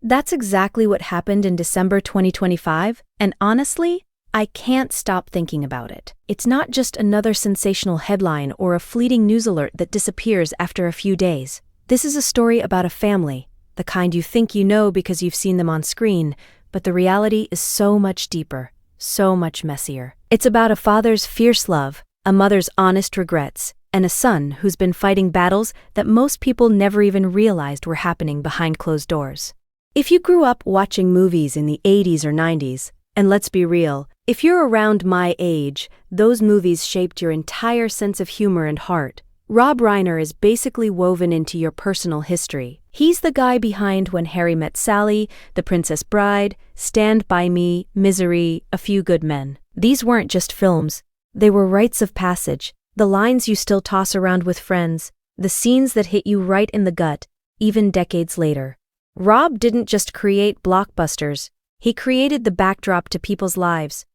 That's exactly what happened in December 2025, and honestly, I can't stop thinking about it. It's not just another sensational headline or a fleeting news alert that disappears after a few days. This is a story about a family, the kind you think you know because you've seen them on screen, but the reality is so much deeper, so much messier. It's about a father's fierce love, a mother's honest regrets, and a son who's been fighting battles that most people never even realized were happening behind closed doors. If you grew up watching movies in the 80s or 90s, and let's be real, if you're around my age, those movies shaped your entire sense of humor and heart. Rob Reiner is basically woven into your personal history. He's the guy behind When Harry Met Sally, The Princess Bride, Stand By Me, Misery, A Few Good Men. These weren't just films. They were rites of passage, the lines you still toss around with friends, the scenes that hit you right in the gut, even decades later. Rob didn't just create blockbusters, he created the backdrop to people's lives.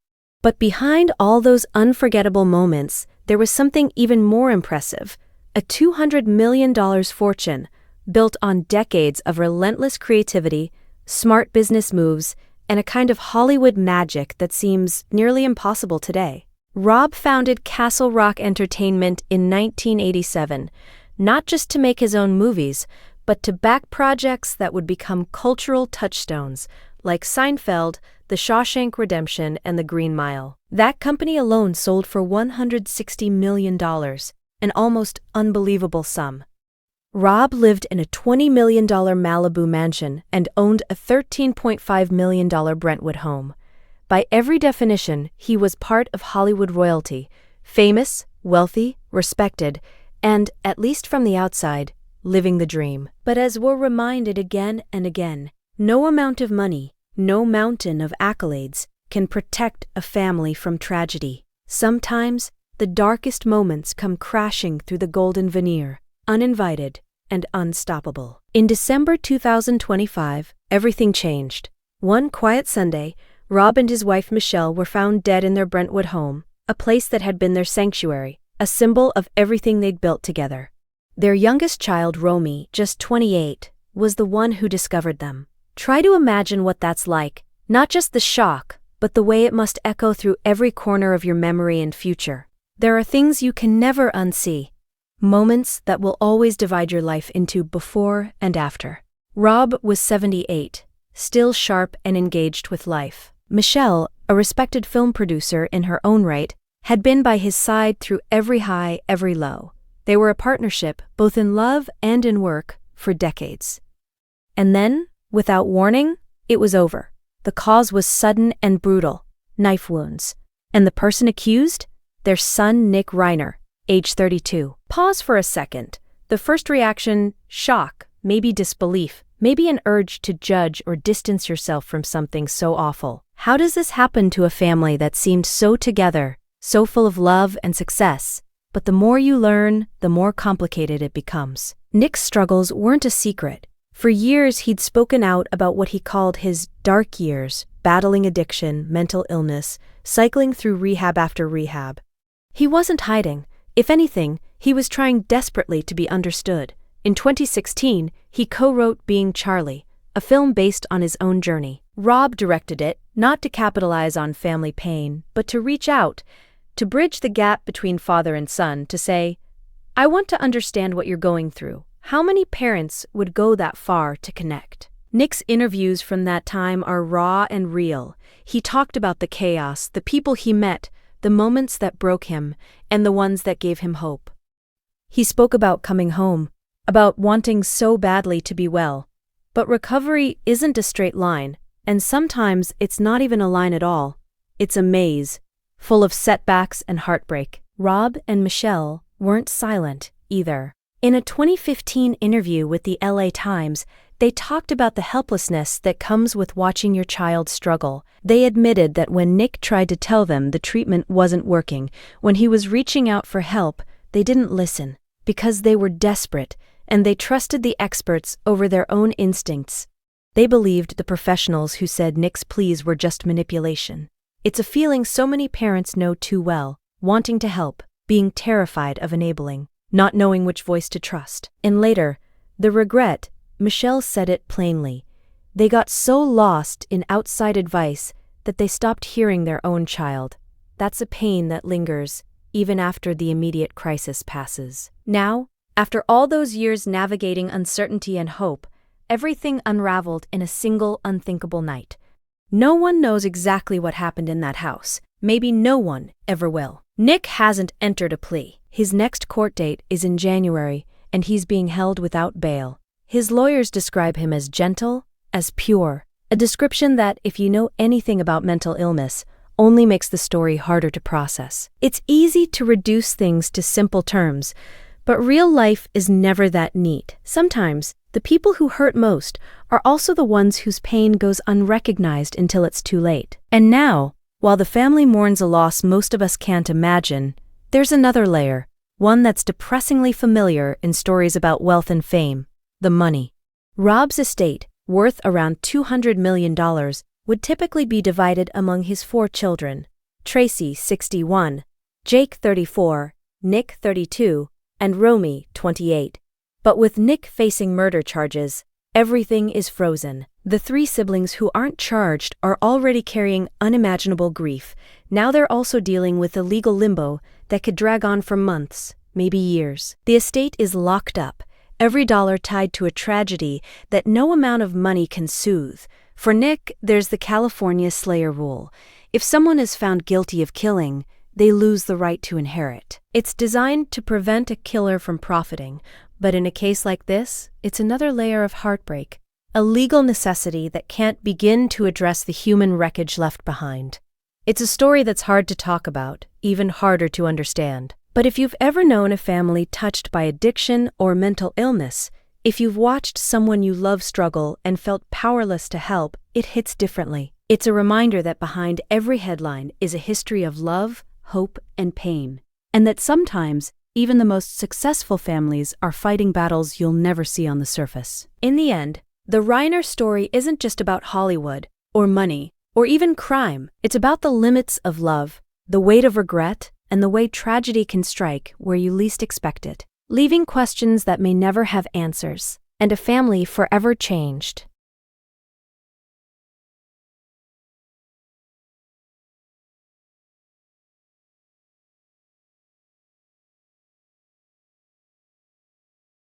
But behind all those unforgettable moments, there was something even more impressive, a $200 million fortune built on decades of relentless creativity, smart business moves, and a kind of Hollywood magic that seems nearly impossible today. Rob founded Castle Rock Entertainment in 1987, not just to make his own movies, but to back projects that would become cultural touchstones, like Seinfeld, The Shawshank Redemption, and The Green Mile. That company alone sold for $160 million, an almost unbelievable sum. Rob lived in a $20 million Malibu mansion and owned a $13.5 million Brentwood home. By every definition, he was part of Hollywood royalty, famous, wealthy, respected, and, at least from the outside, living the dream. But as we're reminded again and again, no amount of money, no mountain of accolades can protect a family from tragedy. Sometimes, the darkest moments come crashing through the golden veneer, uninvited and unstoppable. In December 2025, everything changed. One quiet Sunday, Rob and his wife Michelle were found dead in their Brentwood home, a place that had been their sanctuary, a symbol of everything they'd built together. Their youngest child, Romy, just 28, was the one who discovered them. Try to imagine what that's like, not just the shock, but the way it must echo through every corner of your memory and future. There are things you can never unsee, moments that will always divide your life into before and after. Rob was 78, still sharp and engaged with life. Michelle, a respected film producer in her own right, had been by his side through every high, every low. They were a partnership, both in love and in work, for decades. And then, without warning, it was over. The cause was sudden and brutal, knife wounds. And the person accused? Their son, Nick Reiner, age 32. Pause for a second. The first reaction, shock, maybe disbelief, maybe an urge to judge or distance yourself from something so awful. How does this happen to a family that seemed so together, so full of love and success? But the more you learn, the more complicated it becomes. Nick's struggles weren't a secret. For years, he'd spoken out about what he called his dark years, battling addiction, mental illness, cycling through rehab after rehab. He wasn't hiding. If anything, he was trying desperately to be understood. In 2016, he co-wrote Being Charlie, a film based on his own journey. Rob directed it, not to capitalize on family pain, but to reach out, to bridge the gap between father and son, to say, I want to understand what you're going through. How many parents would go that far to connect? Nick's interviews from that time are raw and real. He talked about the chaos, the people he met, the moments that broke him, and the ones that gave him hope. He spoke about coming home, about wanting so badly to be well. But recovery isn't a straight line, and sometimes it's not even a line at all. It's a maze, full of setbacks and heartbreak. Rob and Michelle weren't silent either. In a 2015 interview with the LA Times, they talked about the helplessness that comes with watching your child struggle. They admitted that when Nick tried to tell them the treatment wasn't working, when he was reaching out for help, they didn't listen, because they were desperate, and they trusted the experts over their own instincts. They believed the professionals who said Nick's pleas were just manipulation. It's a feeling so many parents know too well, wanting to help, being terrified of enabling, not knowing which voice to trust. And later, the regret, Michelle said it plainly. They got so lost in outside advice that they stopped hearing their own child. That's a pain that lingers, even after the immediate crisis passes. Now, after all those years navigating uncertainty and hope, everything unraveled in a single unthinkable night. No one knows exactly what happened in that house. Maybe no one ever will. Nick hasn't entered a plea. His next court date is in January, and he's being held without bail. His lawyers describe him as gentle, as pure, a description that, if you know anything about mental illness, only makes the story harder to process. It's easy to reduce things to simple terms, but real life is never that neat. Sometimes, the people who hurt most are also the ones whose pain goes unrecognized until it's too late. And now, while the family mourns a loss most of us can't imagine, there's another layer, one that's depressingly familiar in stories about wealth and fame: the money. Rob's estate, worth around $200 million, would typically be divided among his 4 children: Tracy, 61, Jake, 34, Nick, 32, and Romy, 28. But with Nick facing murder charges, everything is frozen. The 3 siblings who aren't charged are already carrying unimaginable grief. Now they're also dealing with a legal limbo that could drag on for months, maybe years. The estate is locked up, every dollar tied to a tragedy that no amount of money can soothe. For Nick, there's the California Slayer rule. If someone is found guilty of killing, they lose the right to inherit. It's designed to prevent a killer from profiting, but in a case like this, it's another layer of heartbreak, a legal necessity that can't begin to address the human wreckage left behind. It's a story that's hard to talk about, even harder to understand. But if you've ever known a family touched by addiction or mental illness, if you've watched someone you love struggle and felt powerless to help, it hits differently. It's a reminder that behind every headline is a history of love, hope, and pain, and that sometimes even the most successful families are fighting battles you'll never see on the surface. In the end, the Reiner story isn't just about Hollywood, or money, or even crime. It's about the limits of love, the weight of regret, and the way tragedy can strike where you least expect it, leaving questions that may never have answers, and a family forever changed.